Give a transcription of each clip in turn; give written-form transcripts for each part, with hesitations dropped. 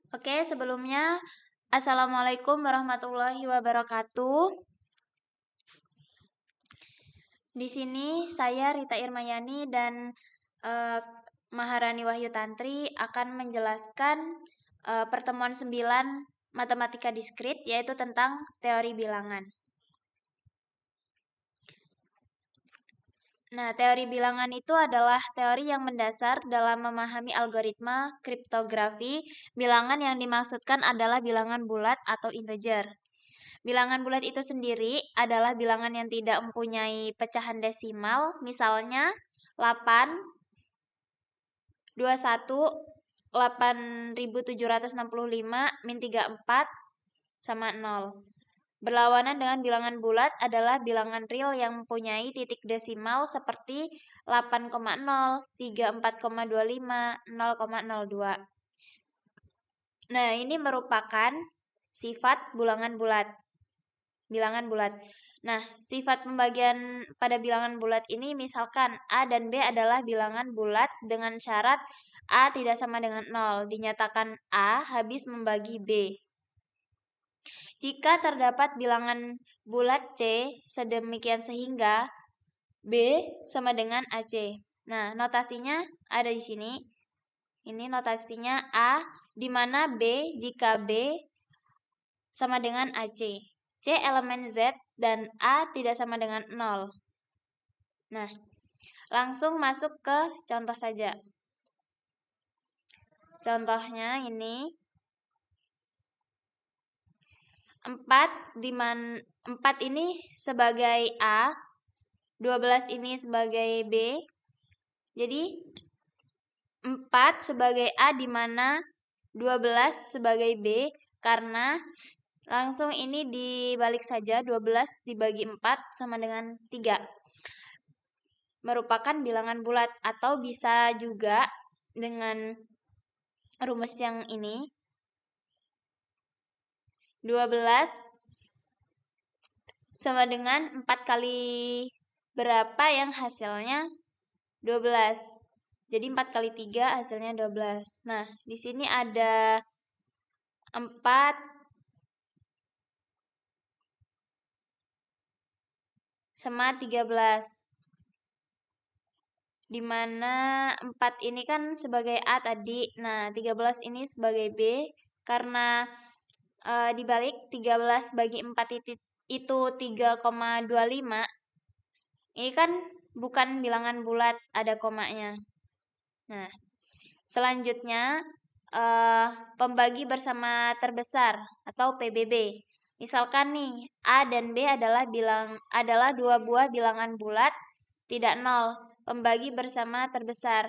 Oke, sebelumnya Assalamualaikum warahmatullahi wabarakatuh. Di sini saya Rita Irmayani dan Maharani Wahyu Tantri akan menjelaskan pertemuan 9 matematika diskrit, yaitu tentang teori bilangan. Nah, teori bilangan itu adalah teori yang mendasar dalam memahami algoritma kriptografi. Bilangan yang dimaksudkan adalah bilangan bulat atau integer. Bilangan bulat itu sendiri adalah bilangan yang tidak mempunyai pecahan desimal, misalnya 8, 21, 8765, min 34, sama 0. Berlawanan dengan bilangan bulat adalah bilangan real yang mempunyai titik desimal seperti 8,0, 34,25, 0,02. Nah, ini merupakan sifat bilangan bulat. Nah, sifat pembagian pada bilangan bulat ini misalkan A dan B adalah bilangan bulat dengan syarat A tidak sama dengan 0. Dinyatakan A habis membagi B. Jika terdapat bilangan bulat C sedemikian sehingga B sama dengan AC. Nah, notasinya ada di sini. Ini notasinya A, di mana B jika B sama dengan AC. C elemen Z dan A tidak sama dengan 0. Nah, langsung masuk ke contoh saja. Contohnya ini 4 ini sebagai A, 12 ini sebagai B. Jadi 4 sebagai A di mana 12 sebagai B, karena langsung ini dibalik saja, 12 dibagi 4 sama dengan 3. Merupakan bilangan bulat, atau bisa juga dengan rumus yang ini. 12 sama dengan 4 kali berapa yang hasilnya 12. Jadi 4 kali 3 hasilnya 12. Nah, di sini ada 4 sama 13. Dimana 4 ini kan sebagai A tadi. Nah, 13 ini sebagai B. Karena dibalik 13 bagi 4 itu 3,25. Ini kan bukan bilangan bulat, ada komanya. Nah, selanjutnya pembagi bersama terbesar atau PBB. Misalkan nih, A dan B adalah dua buah bilangan bulat tidak 0, pembagi bersama terbesar.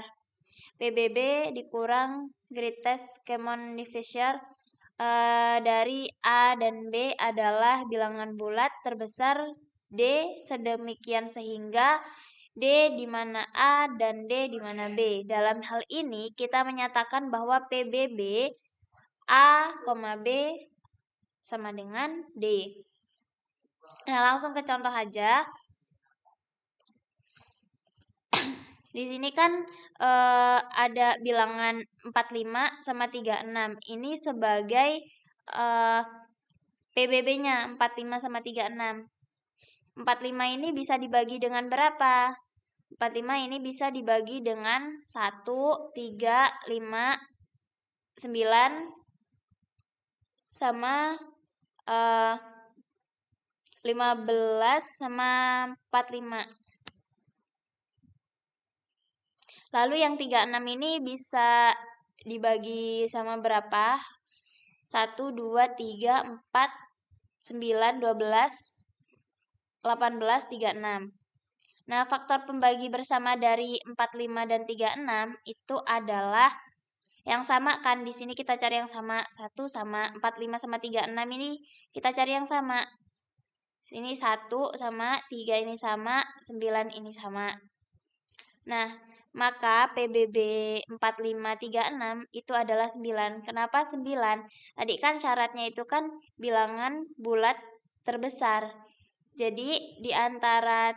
PBB dikurang greatest common divisor dari A dan B adalah bilangan bulat terbesar D sedemikian sehingga D di mana A dan D di mana B. Dalam hal ini kita menyatakan bahwa PBB A, B sama dengan D. Nah, langsung ke contoh aja. Di sini kan ada bilangan 45 sama 36. Ini sebagai PBB-nya 45 sama 36. 45 ini bisa dibagi dengan berapa? 45 ini bisa dibagi dengan 1, 3, 5, 9 sama 15 sama 45. Lalu yang 36 ini bisa dibagi sama berapa? 1, 2, 3, 4, 9, 12, 18, 36. Nah, faktor pembagi bersama dari 45 dan 36 itu adalah yang sama kan. Di sini kita cari yang sama. 1 sama 45 sama 36 ini kita cari yang sama. Ini 1 sama 3 ini sama, 9 ini sama. Nah, maka PBB 4536 itu adalah 9. Kenapa 9? Tadi kan syaratnya itu kan bilangan bulat terbesar. Jadi di antara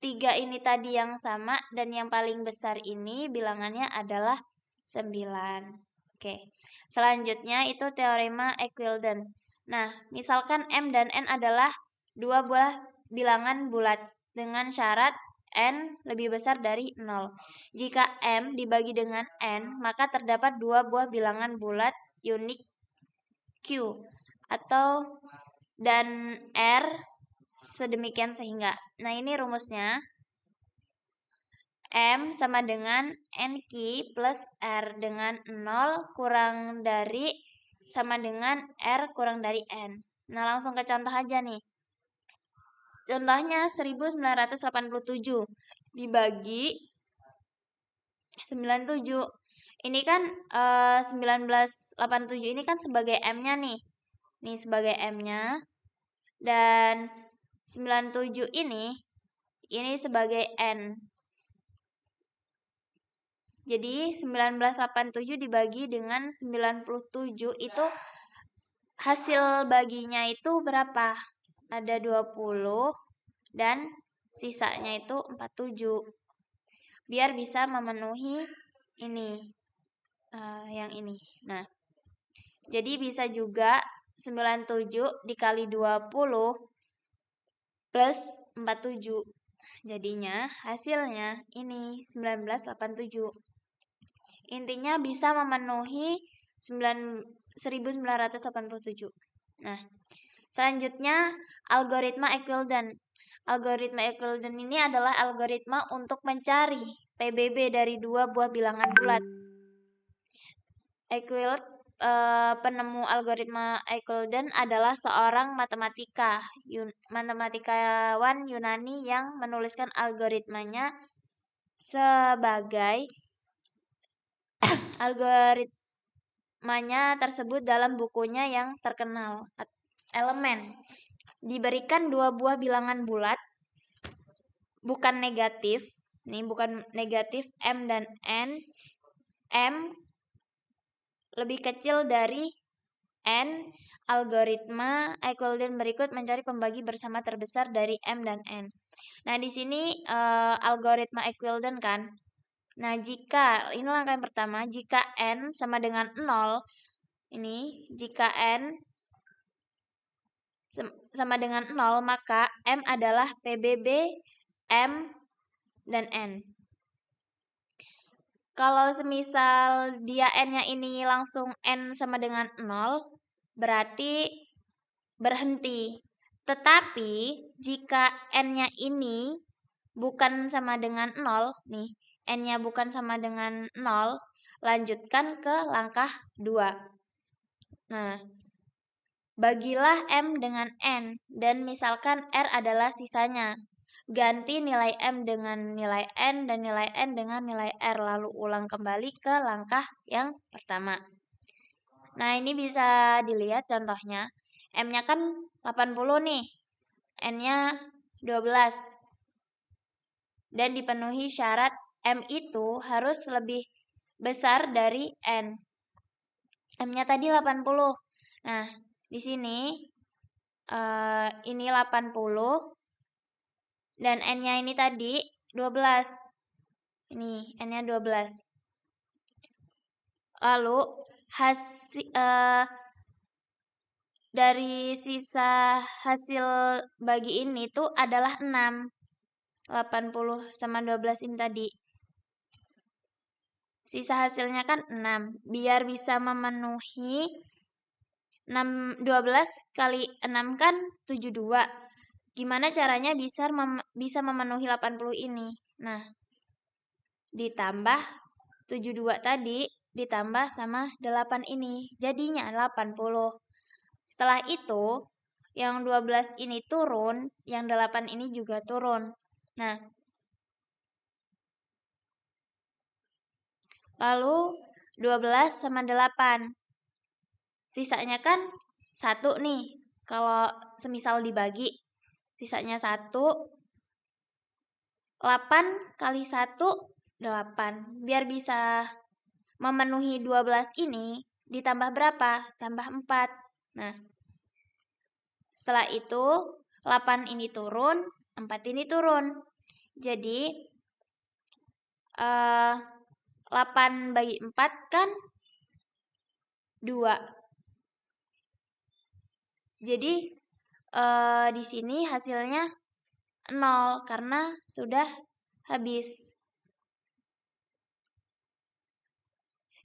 3 ini tadi yang sama dan yang paling besar ini bilangannya adalah 9. Oke. Selanjutnya itu teorema Euclidean. Nah, misalkan M dan N adalah dua buah bilangan bulat dengan syarat N lebih besar dari 0. Jika M dibagi dengan N, maka terdapat dua buah bilangan bulat unik Q atau dan R sedemikian sehingga. Nah, ini rumusnya. M sama dengan NQ plus R dengan 0 kurang dari sama dengan R kurang dari N. Nah, langsung ke contoh aja nih. Contohnya 1987 dibagi 97. Ini kan 1987 ini kan sebagai M-nya nih. Nih sebagai M-nya. Dan 97 ini sebagai N. Jadi 1987 dibagi dengan 97 itu hasil baginya itu berapa? Ada 20 dan sisanya itu 47. Biar bisa memenuhi ini. Yang ini. Nah, jadi bisa juga 97 dikali 20 plus 47. Jadinya hasilnya ini 1987. Intinya bisa memenuhi 1987. Nah, selanjutnya algoritma Euclidean. Algoritma Euclidean ini adalah algoritma untuk mencari PBB dari dua buah bilangan bulat. Euclid, penemu algoritma Euclidean adalah seorang matematikawan Yunani yang menuliskan algoritmanya sebagai algoritmanya tersebut dalam bukunya yang terkenal, Elemen. Diberikan dua buah bilangan bulat, bukan negatif, bukan negatif M dan N. M lebih kecil dari N. Algoritma Euclidean berikut mencari pembagi bersama terbesar dari M dan N. Nah, di sini algoritma Euclidean kan. Nah, ini langkah yang pertama, jika N sama dengan 0, jika N sama dengan 0, maka M adalah PBB M dan N. Kalau semisal dia N-nya ini langsung N sama dengan 0, berarti berhenti. Tetapi jika N-nya ini bukan sama dengan 0, N-nya bukan sama dengan 0, lanjutkan ke langkah 2. Nah, bagilah M dengan N, dan misalkan R adalah sisanya. Ganti nilai M dengan nilai N dan nilai N dengan nilai R, lalu ulang kembali ke langkah yang pertama. Nah, ini bisa dilihat contohnya. M-nya kan 80 nih, N-nya 12. Dan dipenuhi syarat M itu harus lebih besar dari N. M-nya tadi 80. Nah, di sini ini 80 dan N-nya ini tadi 12. Ini N-nya 12. Lalu dari sisa hasil bagi ini tuh adalah 6. 80 sama 12 ini tadi. Sisa hasilnya kan 6. Biar bisa memenuhi 12 kali 6 kan 72. Gimana caranya bisa memenuhi 80 ini? Nah, ditambah 72 tadi, ditambah sama 8 ini. Jadinya 80. Setelah itu, yang 12 ini turun, yang 8 ini juga turun. Nah, lalu 12 sama 8. Sisanya kan 1 nih. Kalau semisal dibagi, sisanya 1. 8 kali 1, 8. Biar bisa memenuhi 12 ini, ditambah berapa? Tambah 4. Nah, setelah itu 8 ini turun, 4 ini turun. Jadi 8 bagi 4 kan 2. Jadi di sini hasilnya 0 karena sudah habis.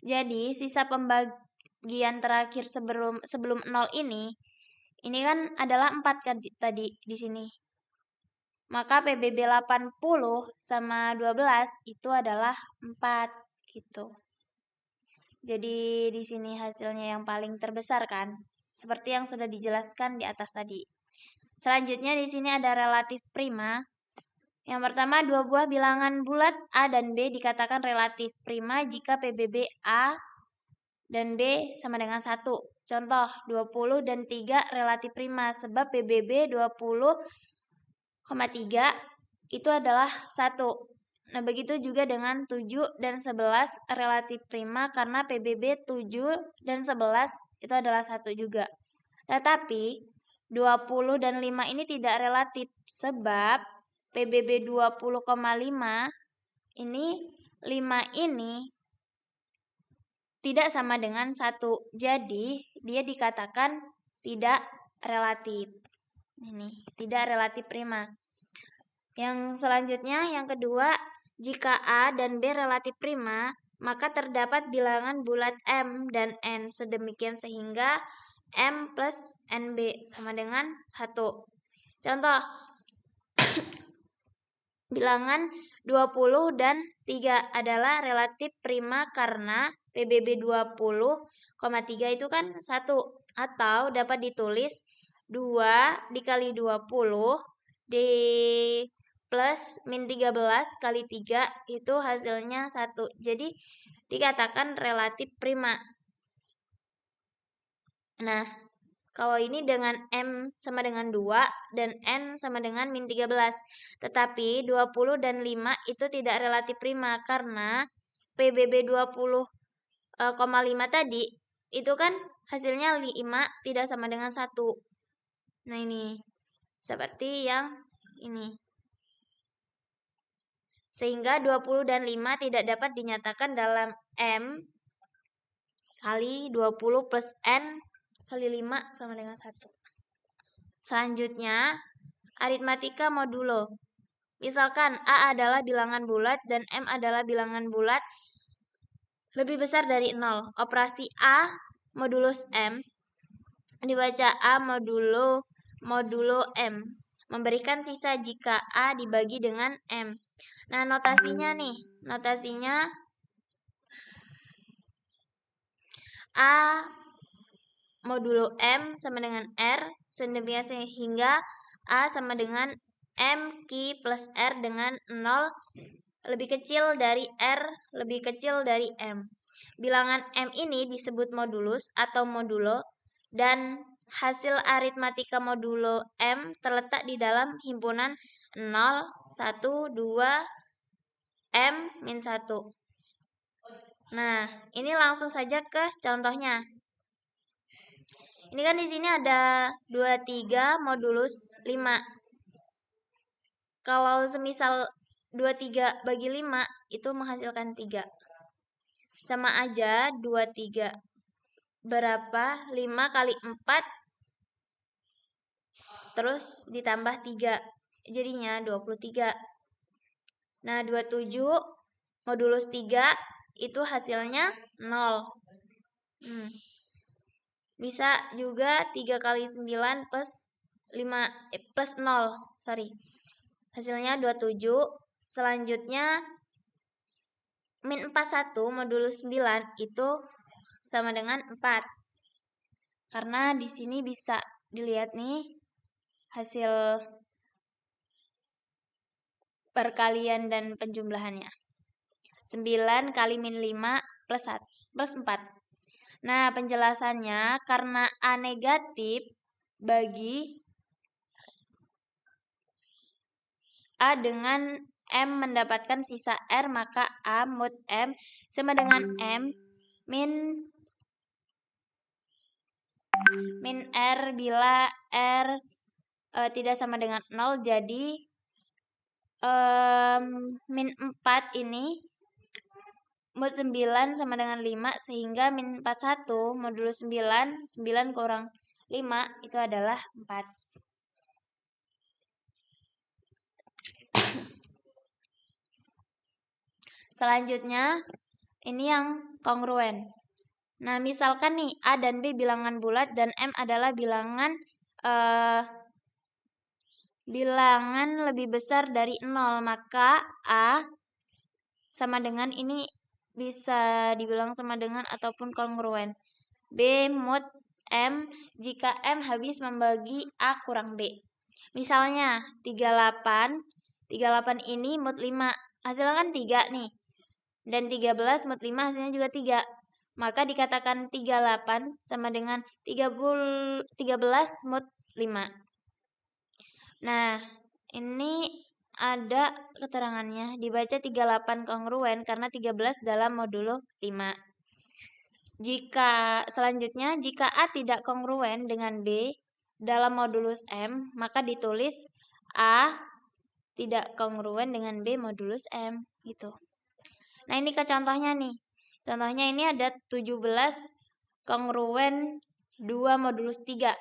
Jadi sisa pembagian terakhir sebelum 0 ini kan adalah 4 kan tadi di sini. Maka PBB 80 sama 12 itu adalah 4 gitu. Jadi di sini hasilnya yang paling terbesar kan? Seperti yang sudah dijelaskan di atas tadi. Selanjutnya di sini ada relatif prima. Yang pertama, dua buah bilangan bulat A dan B dikatakan relatif prima jika PBB A dan B sama dengan 1. Contoh, 20 dan 3 relatif prima sebab PBB 20,3 itu adalah 1. Nah, begitu juga dengan 7 dan 11 relatif prima karena PBB 7 dan 11 itu adalah 1 juga. Tetapi 20 dan 5 ini tidak relatif sebab PBB 20,5 ini 5 ini tidak sama dengan 1. Jadi dia dikatakan tidak relatif. Ini tidak relatif prima. Yang selanjutnya, yang kedua, jika A dan B relatif prima, maka terdapat bilangan bulat M dan N sedemikian sehingga M plus NB sama dengan 1. Contoh, bilangan 20 dan 3 adalah relatif prima karena PBB 20,3 itu kan 1. Atau dapat ditulis 2 dikali 20 di plus min 13 kali 3 itu hasilnya 1. Jadi dikatakan relatif prima. Nah, kalau ini dengan M sama dengan 2 dan N sama dengan min 13. Tetapi 20 dan 5 itu tidak relatif prima karena PBB 20,5 tadi itu kan hasilnya 5 tidak sama dengan 1. Nah, ini seperti yang ini. Sehingga 20 dan 5 tidak dapat dinyatakan dalam M kali 20 plus N kali 5 sama dengan 1. Selanjutnya, aritmatika modulo. Misalkan A adalah bilangan bulat dan M adalah bilangan bulat lebih besar dari 0. Operasi A modulus M dibaca A modulo M. Memberikan sisa jika A dibagi dengan M. Nah, notasinya nih. Notasinya A modulo M sama dengan R sedemikian sehingga A sama dengan M Q plus R dengan 0 lebih kecil dari R lebih kecil dari M. Bilangan M ini disebut modulus atau modulo dan hasil aritmatika modulo M terletak di dalam himpunan 0, 1, 2, M, min 1. Nah, ini langsung saja ke contohnya. Ini kan di sini ada 23 modulus 5. Kalau semisal 23 bagi 5 itu menghasilkan 3. Sama aja 23. Berapa? 5 kali 4 terus ditambah 3. Jadinya 23. Nah, 27 modulus 3 itu hasilnya 0. Bisa juga 3 kali 9 plus 5 plus 0. Sorry. Hasilnya 27. Selanjutnya min 41 modulus 9 itu sama dengan 4. Karena di sini bisa dilihat nih hasil perkalian dan penjumlahannya. 9 kali min 5 plus 4. Nah, penjelasannya karena A negatif bagi A dengan M mendapatkan sisa R, maka A mod M sama dengan M min R bila R tidak sama dengan 0. Jadi min 4 ini mod 9 sama dengan 5, sehingga min 41 modulus 9, 9 kurang 5 itu adalah 4. Selanjutnya, ini yang kongruen. Nah, misalkan nih A dan B bilangan bulat dan M adalah bilangan lebih besar dari 0, maka A sama dengan ini bisa dibilang sama dengan ataupun kongruen. B mod M jika M habis membagi A kurang B. Misalnya 38 ini mod 5. Hasilnya kan 3 nih. Dan 13 mod 5 hasilnya juga 3. Maka dikatakan 38 sama dengan 13 mod 5. Nah, ini ada keterangannya. Dibaca 38 kongruen karena 13 dalam modulo 5. Selanjutnya, jika A tidak kongruen dengan B dalam modulus M, maka ditulis A tidak kongruen dengan B modulus M, gitu. Nah, ini ke contohnya nih. Contohnya ini ada 17 kongruen 2 modulus 3.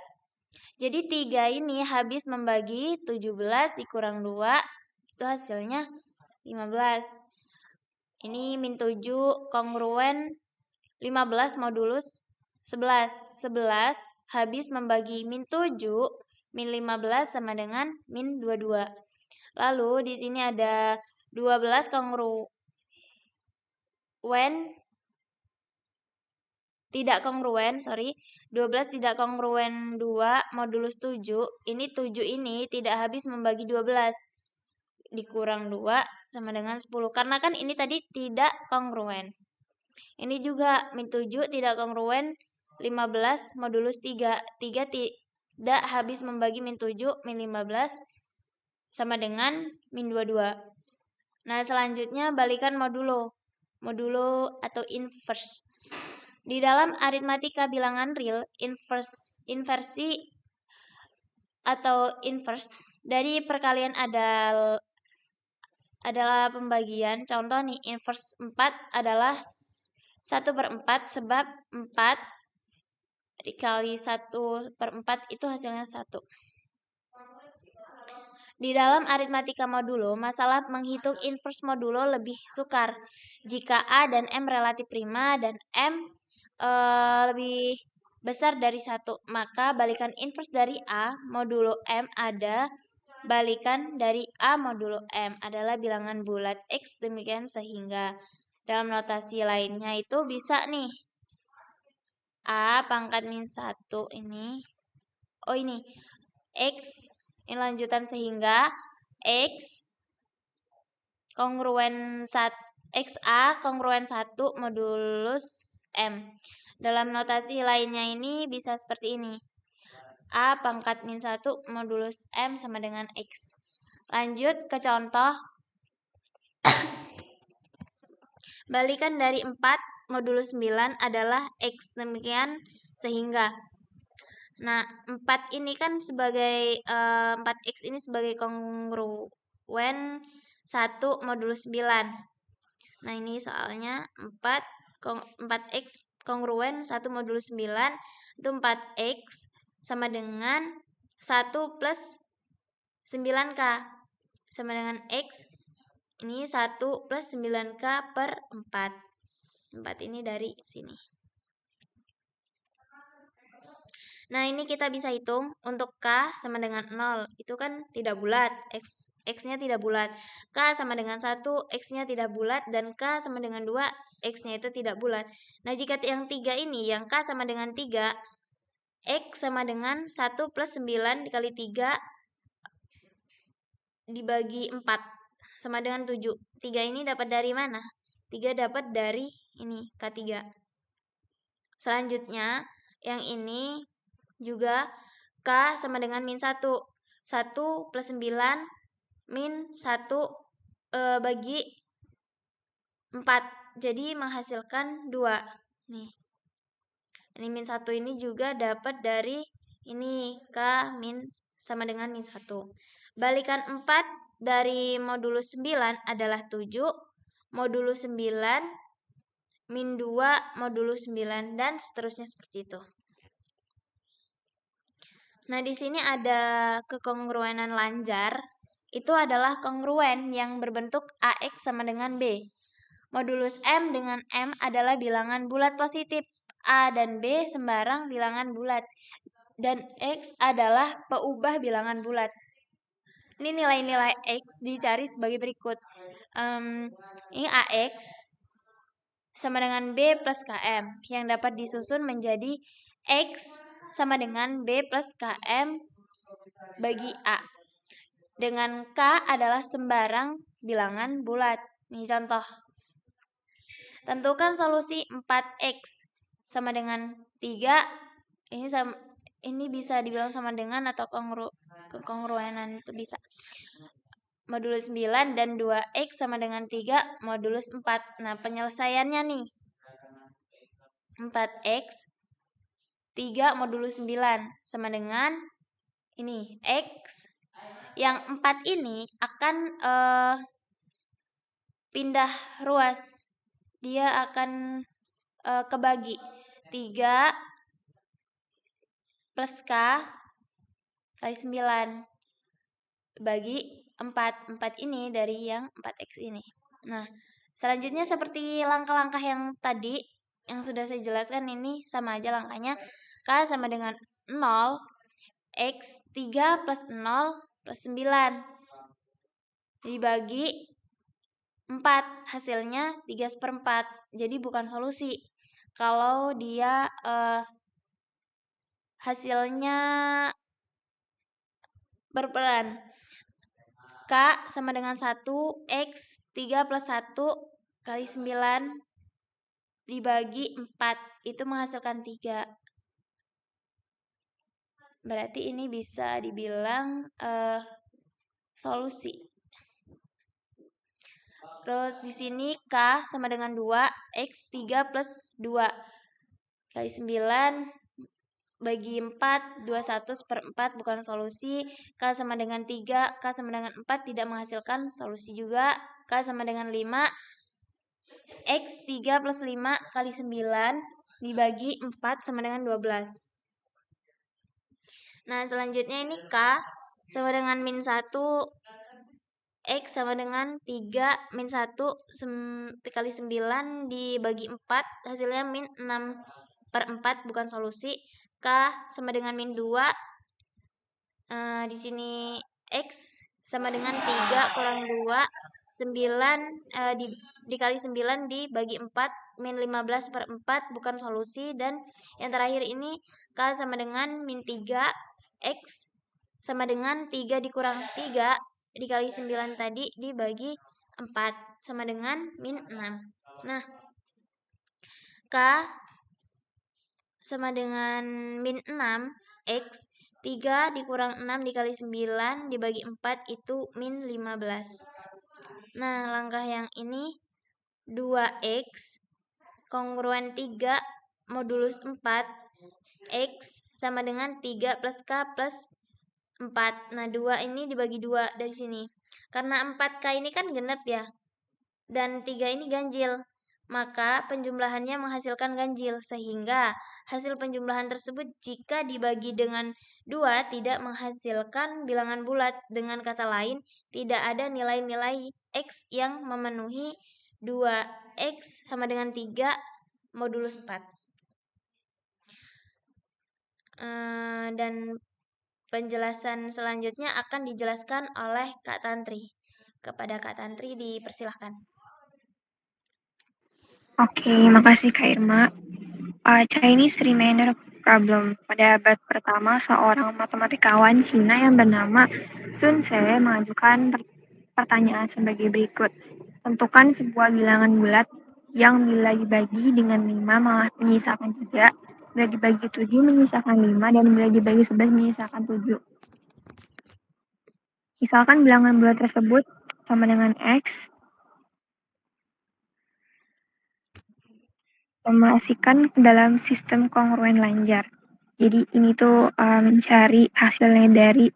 Jadi 3 ini habis membagi 17 dikurang 2, itu hasilnya 15. Ini min 7 kongruen 15 modulus 11. 11 habis membagi min 7, min 15 sama dengan min 22. Lalu di sini ada 12 kongruen tidak kongruen, 12 tidak kongruen 2 modulus 7. Ini 7 ini tidak habis membagi 12. Dikurang 2 sama dengan 10. Karena kan ini tadi tidak kongruen. Ini juga min 7 tidak kongruen 15 modulus 3. 3 tidak habis membagi min 7, min 15 sama dengan min 22. Nah, selanjutnya balikan modulo. Modulo atau inverse. Di dalam aritmatika bilangan real, inversi atau inverse dari perkalian adalah pembagian. Contoh nih, inverse 4 adalah 1/4 sebab 4 dikali 1/4 itu hasilnya 1. Di dalam aritmatika modulo, masalah menghitung inverse modulo lebih sukar. Jika A dan M relatif prima dan M lebih besar dari 1, maka balikan inverse dari A modulo M ada balikan dari A modulo M adalah bilangan bulat X, demikian sehingga dalam notasi lainnya itu bisa nih A pangkat min 1 ini. Oh, ini X ini lanjutan sehingga X kongruen XA kongruen 1 modulus M. Dalam notasi lainnya ini bisa seperti ini. A pangkat min 1 modulus M sama dengan X. Lanjut ke contoh. Balikan dari 4 modulus 9 adalah X. Demikian sehingga. Nah, 4 ini kan sebagai 4X ini sebagai kongruen 1 modulus 9. Nah, ini soalnya 4X kongruen 1 modulus 9 itu 4X sama dengan 1 plus 9K sama dengan X. Ini 1 plus 9K per 4. 4 ini dari sini. Nah, ini kita bisa hitung untuk K sama dengan 0. Itu kan tidak bulat. X-nya tidak bulat. K sama dengan 1, X-nya tidak bulat. Dan K sama dengan 2, X-nya itu tidak bulat. Nah, jika yang 3 ini, yang K sama dengan 3, X sama dengan 1 plus 9 dikali 3 dibagi 4 sama dengan 7. 3 ini dapat dari mana? 3 dapat dari ini, K3. Selanjutnya, yang ini juga K sama dengan min 1. 1 plus 9 min 1 bagi 4. Jadi menghasilkan 2. Nih. Ini min 1 ini juga dapat dari ini K min sama dengan min 1. Balikan 4 dari modulus 9 adalah 7. Modulus 9 min 2 modulus 9 dan seterusnya seperti itu. Nah, di sini ada kekongruenan lanjar. Itu adalah kongruen yang berbentuk AX sama dengan B. Modulus M dengan M adalah bilangan bulat positif. A dan B sembarang bilangan bulat. Dan X adalah peubah bilangan bulat. Ini nilai-nilai X dicari sebagai berikut. Ini AX sama dengan B plus KM yang dapat disusun menjadi X sama dengan B plus KM bagi A. Dengan K adalah sembarang bilangan bulat. Ini contoh. Tentukan solusi 4X sama dengan 3. Ini bisa dibilang sama dengan atau kekongruenan itu bisa. Modulus 9 dan 2X sama dengan 3 modulus 4. Nah, penyelesaiannya nih. 4X 3 modulus 9 sama dengan ini X. Yang 4 ini akan pindah ruas. Dia akan kebagi 3 plus K kali 9 bagi 4. 4 ini dari yang 4X ini. Nah, selanjutnya seperti langkah-langkah yang tadi yang sudah saya jelaskan, ini sama aja langkahnya. K sama dengan 0, X 3 plus 0 plus 9 dibagi 4, hasilnya 3/4. Jadi bukan solusi. Kalau dia hasilnya berperan. K sama dengan 1, X 3 plus 1 kali 9 dibagi 4. Itu menghasilkan 3. Berarti ini bisa dibilang solusi. Terus di sini K sama dengan 2, X 3 plus 2 kali 9 bagi 4, 21/4 bukan solusi. K sama dengan 3, K sama dengan 4 tidak menghasilkan solusi juga. K sama dengan 5, X 3 plus 5 kali 9 dibagi 4 sama dengan 12. Nah, selanjutnya ini K sama dengan min 1, X sama dengan 3 min 1 kali 9 dibagi 4, hasilnya min 6/4 bukan solusi. K sama dengan min 2, di sini X sama dengan 3 kurang 2, 9 dikali 9 dibagi 4, min 15/4 bukan solusi. Dan yang terakhir ini K sama dengan min 3, X sama dengan 3 dikurang 3 dikali 9 tadi dibagi 4 sama dengan min 6. Nah, K sama dengan min 6, X 3 dikurang 6 dikali 9 dibagi 4 itu min 15. Nah, langkah yang ini 2X kongruen 3 modulus 4, X sama dengan 3 plus K plus 4. Nah, 2 ini dibagi 2 dari sini. Karena 4K ini kan genep ya. Dan 3 ini ganjil. Maka penjumlahannya menghasilkan ganjil. Sehingga hasil penjumlahan tersebut jika dibagi dengan 2 tidak menghasilkan bilangan bulat. Dengan kata lain, tidak ada nilai-nilai X yang memenuhi 2X sama dengan 3 modulus 4. Dan penjelasan selanjutnya akan dijelaskan oleh Kak Tantri. Kepada Kak Tantri dipersilahkan. Oke, makasih Kak Irma. Chinese Remainder Problem. Pada abad pertama, seorang matematikawan Cina yang bernama Sun Ce mengajukan pertanyaan sebagai berikut. Tentukan sebuah bilangan bulat yang bila dibagi dengan 5 menyisakan 3, bila dibagi 7 menyisakan 5, dan bila dibagi 11 menyisakan 7. Misalkan bilangan bulat tersebut sama dengan X, memasikan ke dalam sistem kongruen lanjar. Jadi ini tuh mencari hasilnya dari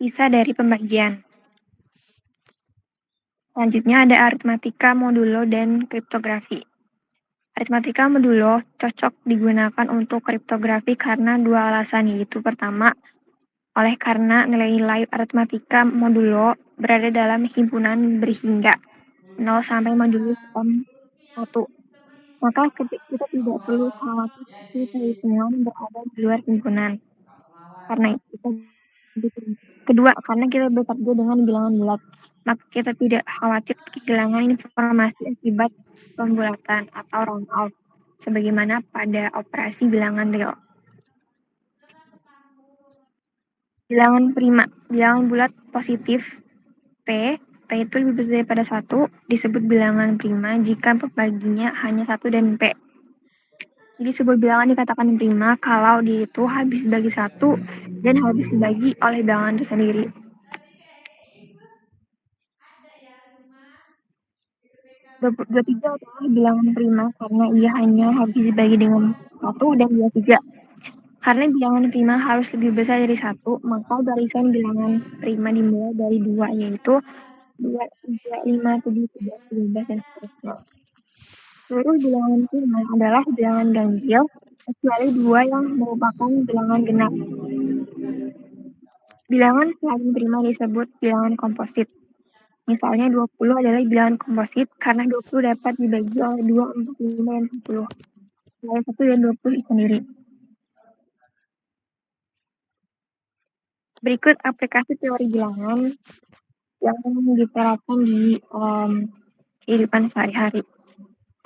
sisa dari pembagian. Selanjutnya ada aritmatika modulo dan kriptografi. Aritmatika modulo cocok digunakan untuk kriptografi karena dua alasan, yaitu pertama, oleh karena nilai-nilai aritmatika modulo berada dalam himpunan berhingga 0 sampai modulus M1. Maka kita tidak perlu khawatir jika perhitungan berada di luar himpunan. Karena itu, kedua, karena kita bekerja dengan bilangan bulat, maka kita tidak khawatir kehilangan informasi akibat pembulatan atau round out, sebagaimana pada operasi bilangan real. Bilangan prima, bilangan bulat positif P itu lebih besar daripada 1, disebut bilangan prima jika pembaginya hanya 1 dan P. Jadi sebuah bilangan dikatakan prima kalau dia itu habis dibagi 1 dan habis dibagi oleh bilangan itu sendiri. Tiga adalah bilangan prima karena ia hanya habis dibagi dengan 1 dan 23. Karena bilangan prima harus lebih besar dari 1, maka barisan bilangan prima dimulai dari 2, yaitu 2, 3, 5, 7, 11, 12, dan seterusnya. Seluruh bilangan prima adalah bilangan ganjil, kecuali 2 yang merupakan bilangan genap. Bilangan selain prima disebut bilangan komposit. Misalnya 20 adalah bilangan komposit karena 20 dapat dibagi oleh 2, 4, 5, dan 10. Selain 1 dan 20 sendiri. Berikut aplikasi teori bilangan yang diterapkan di kehidupan sehari-hari.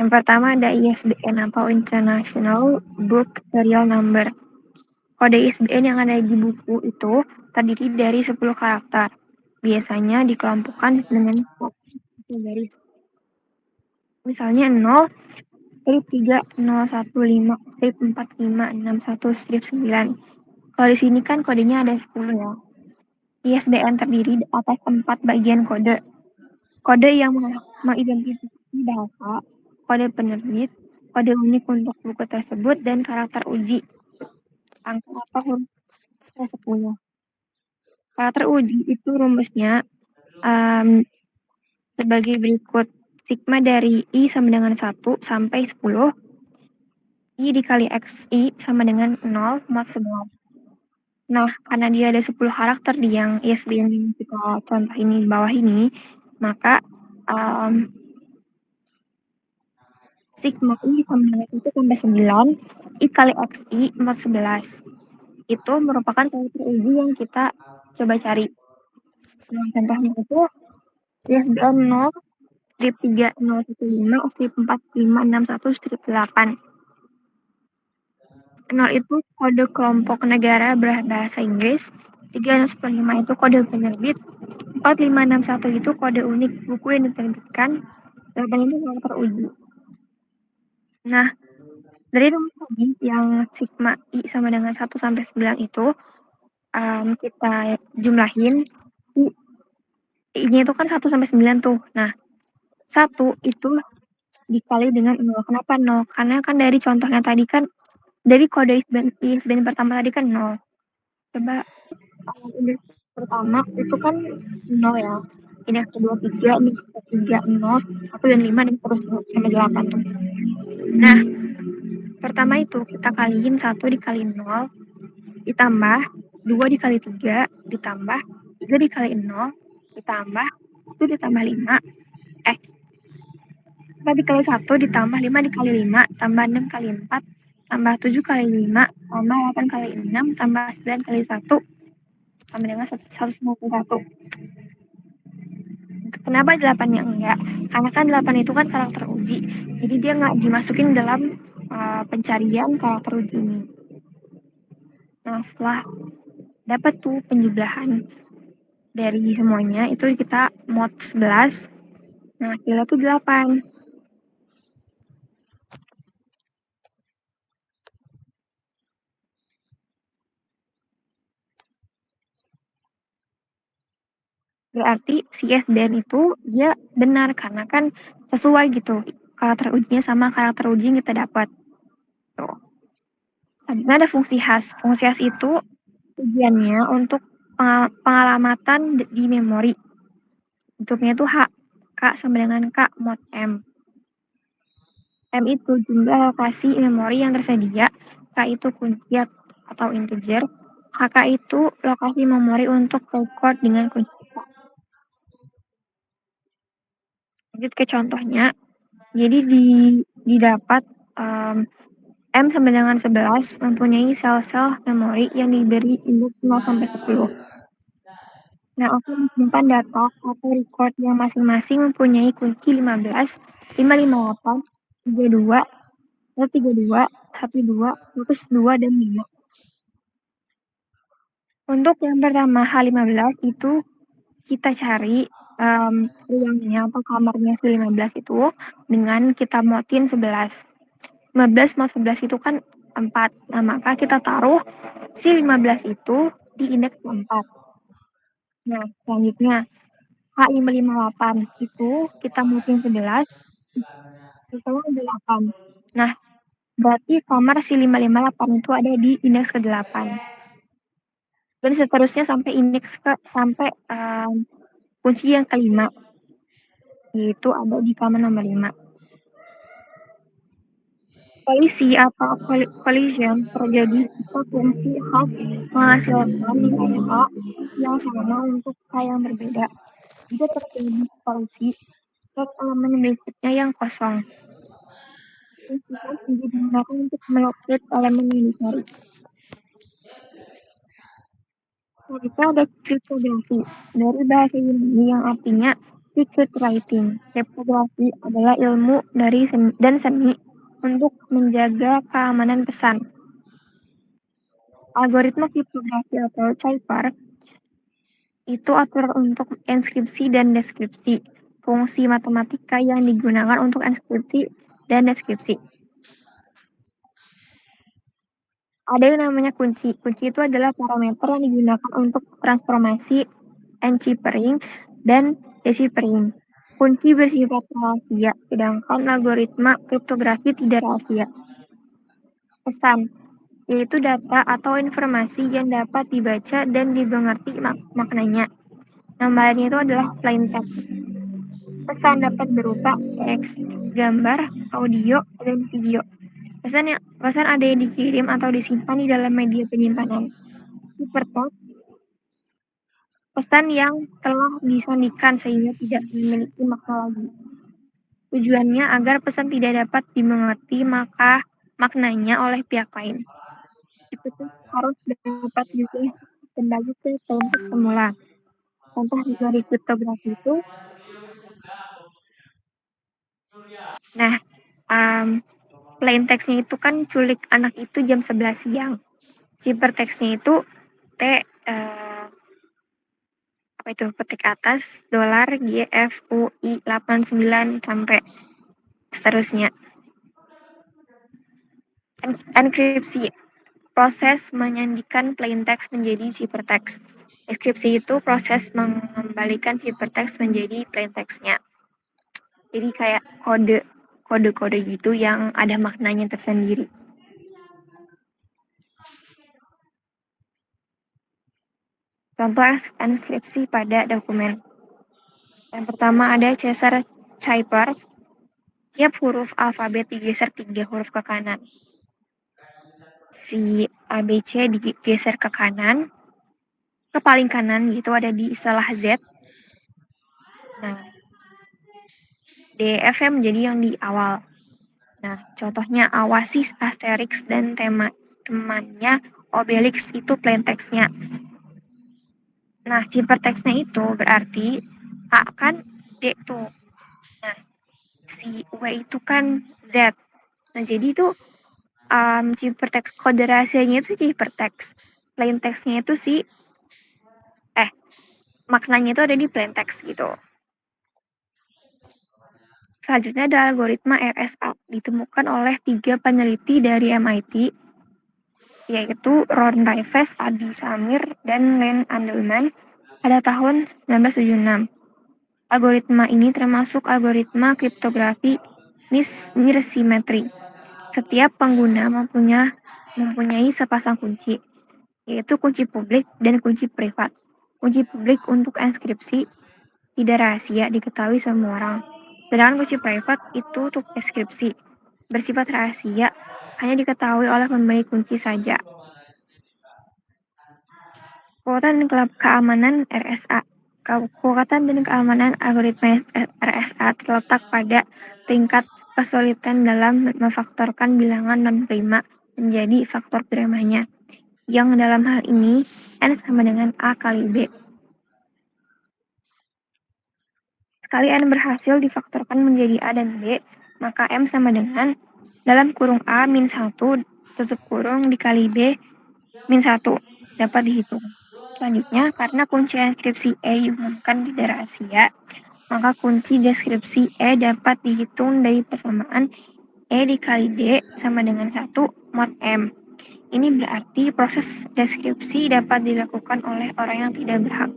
Yang pertama ada ISBN atau International Book Serial Number. Kode ISBN yang ada di buku itu terdiri dari 10 karakter. Biasanya dikelompokkan dengan garis. Misalnya 0, strip 3, 0, 1, 5, strip 4, 5, 6, 1, strip 9. Kalau di sini kan kodenya ada 10 ya. ISBN terdiri atas 4 bagian kode. Kode yang mengidentifikasi bahasa, kode penerbit, kode unik untuk buku tersebut, dan karakter uji. Angka atau huruf 10. Karakter uji itu rumusnya sebagai berikut. Sigma dari I sama dengan 1 sampai 10. I dikali XI sama dengan 0 mod 11. Nah, karena dia ada 10 karakter di yang ISBN yang kita contoh ini di bawah ini, maka sigma I sama dengan 1 sampai 9, I kali XI mod 11. Itu merupakan karakter uji yang kita coba cari. Nah, contohnya itu ISBN 0, strip 3, 0, 1, 5, strip 4, 5, 6, 1, strip 8. 0 itu kode kelompok negara berbahasa Inggris, 3, 0, 1, 5 itu kode penerbit, 4, 5, 6, 1 itu kode unik buku yang diterbitkan, 8 itu karakter uji. Nah, dari rumus tadi yang sigma I sama dengan 1 sampai 9 itu, kita jumlahin, I-nya itu kan 1 sampai 9 tuh. Nah, 1 itu dikali dengan 0. Kenapa 0? Karena kan dari contohnya tadi kan, dari kode ISBN pertama tadi kan 0. Coba indeks pertama itu kan 0 ya. Indeks kedua 3, indeks ketiga 0, 1 dan 5, dan terus sampai 8 tuh. Nah, pertama itu kita kaliin 1 dikali 0, ditambah 2 dikali 3, ditambah 3 dikali 0, ditambah 1 ditambah 5, 4 dikali 1 ditambah 5 dikali 5, tambah 6 kali 4, tambah 7 kali 5, tambah 8 kali 6, tambah 9 kali 1, sama dengan 191. Kenapa 8-nya enggak? Karena kan 8 itu kan karakter uji, jadi dia nggak dimasukin dalam pencarian karakter uji ini. Nah, setelah dapat tuh penjumlahan dari semuanya, itu kita mod 11. Nah, hasilnya tuh 8. Berarti si ISBN itu dia benar karena kan sesuai gitu karakter ujinya sama karakter uji yang kita dapat. Tuh. Selanjutnya ada fungsi khas. Fungsi khas itu tujuannya untuk pengalamatan di memori. Bentuknya itu H. K sama dengan K mod M. M itu jumlah lokasi memori yang tersedia, K itu kunci atau integer, KK itu lokasi memori untuk record dengan kunci K. Lanjut ke contohnya, jadi didapat M sama dengan 11 mempunyai sel-sel memori yang diberi indeks 0 sampai 10. Nah, akan menyimpan data atau record yang masing-masing mempunyai kunci 15, 558, 32, 32, 12, 102, dan 5. Untuk yang pertama H15 itu kita cari ruangnya atau kamarnya si 15 itu dengan kita modin 11. 15 mod 11 itu kan 4. Nah, maka kita taruh si 15 itu di indeks 4. Nah, selanjutnya H558 itu kita modin 11 ditambah 8. Nah, berarti kamar si 558 itu ada di indeks ke-8. Dan seterusnya sampai indeks sampai kunci yang kelima, yaitu ada di kamar nomor 5. Kolisi atau collision terjadi jika fungsi khas menghasilkan nilai H yang sama untuk K yang berbeda. Jika terjadi kolisi, set elemen berikutnya yang kosong. Fungsi khas juga digunakan untuk melocate elemen yang dicari. Selanjutnya ada kriptografi, dari bahasa Yunani yang artinya secret writing. Kriptografi adalah ilmu dari seni untuk menjaga keamanan pesan. Algoritma kriptografi atau cipher itu aturan untuk enskripsi dan deskripsi, fungsi matematika yang digunakan untuk enskripsi dan deskripsi. Ada yang namanya kunci. Kunci itu adalah parameter yang digunakan untuk transformasi, enciphering, dan deciphering. Kunci bersifat rahasia, sedangkan algoritma kriptografi tidak rahasia. Pesan, yaitu data atau informasi yang dapat dibaca dan dimengerti maknanya. Nama lainnya itu adalah plain text. Pesan dapat berupa teks, gambar, audio, dan video. Pesan ada yang dikirim atau disimpan di dalam media penyimpanan. Hypertext, pesan yang telah disandikan sehingga tidak memiliki makna lagi. Tujuannya agar pesan tidak dapat dimengerti maknanya oleh pihak lain. Hypertext harus dapat juga kembali ke bentuk semula. Contoh dari kriptografi itu, plain text-nya itu kan culik anak itu jam 11 siang. Hypertext-nya itu petik atas dolar GFUI 89 sampai seterusnya. Enkripsi, proses menyandikan plain text menjadi hypertext. Deskripsi itu proses mengembalikan hypertext menjadi plain text-nya. Jadi kayak kode-kode gitu yang ada maknanya tersendiri. Contoh enkripsi pada dokumen. Yang pertama ada Caesar cipher. Tiap huruf alfabet digeser 3 huruf ke kanan. Si ABC digeser ke kanan, ke paling kanan gitu ada di istilah Z. Nah, DF menjadi yang di awal. Nah, contohnya Awasis, Asterix, dan temannya Obelix itu plain text-nya. Nah, hypertext-nya itu berarti A kan D tuh. Nah, si W itu kan Z. Nah, jadi itu hypertext kode rahasianya itu hypertext. Plain text-nya itu maknanya itu ada di plain text gitu. Selanjutnya ada algoritma RSA, ditemukan oleh 3 peneliti dari MIT, yaitu Ron Raiffe's, Adi Samir, dan Len Andelman pada tahun 1976. Algoritma ini termasuk algoritma kriptografi near symmetry. Setiap pengguna mempunyai sepasang kunci, yaitu kunci publik dan kunci privat. Kunci publik untuk enskripsi, tidak rahasia diketahui semua orang. Sedangkan kunci private itu untuk deskripsi, bersifat rahasia, hanya diketahui oleh pemilik kunci saja. Kekuatan dan keamanan RSA. Kekuatan dan keamanan algoritma RSA terletak pada tingkat kesulitan dalam memfaktorkan bilangan non-prima menjadi faktor primanya, yang dalam hal ini N sama dengan A kali B. Sekali N berhasil difaktorkan menjadi A dan B, maka M sama dengan dalam kurung A min 1 tutup kurung dikali B min 1 dapat dihitung. Selanjutnya, karena kunci enkripsi E diumumkan tidak rahasia, maka kunci deskripsi E dapat dihitung dari persamaan E dikali D sama dengan 1 mod M. Ini berarti proses deskripsi dapat dilakukan oleh orang yang tidak berhak.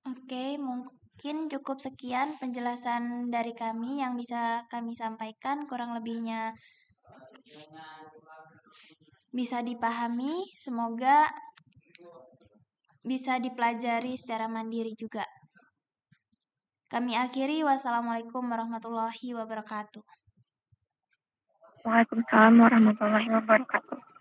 Oke, mungkin cukup sekian penjelasan dari kami yang bisa kami sampaikan. Kurang lebihnya bisa dipahami. Semoga bisa dipelajari secara mandiri juga. Kami akhiri. Wassalamualaikum warahmatullahi wabarakatuh. Waalaikumsalam warahmatullahi wabarakatuh.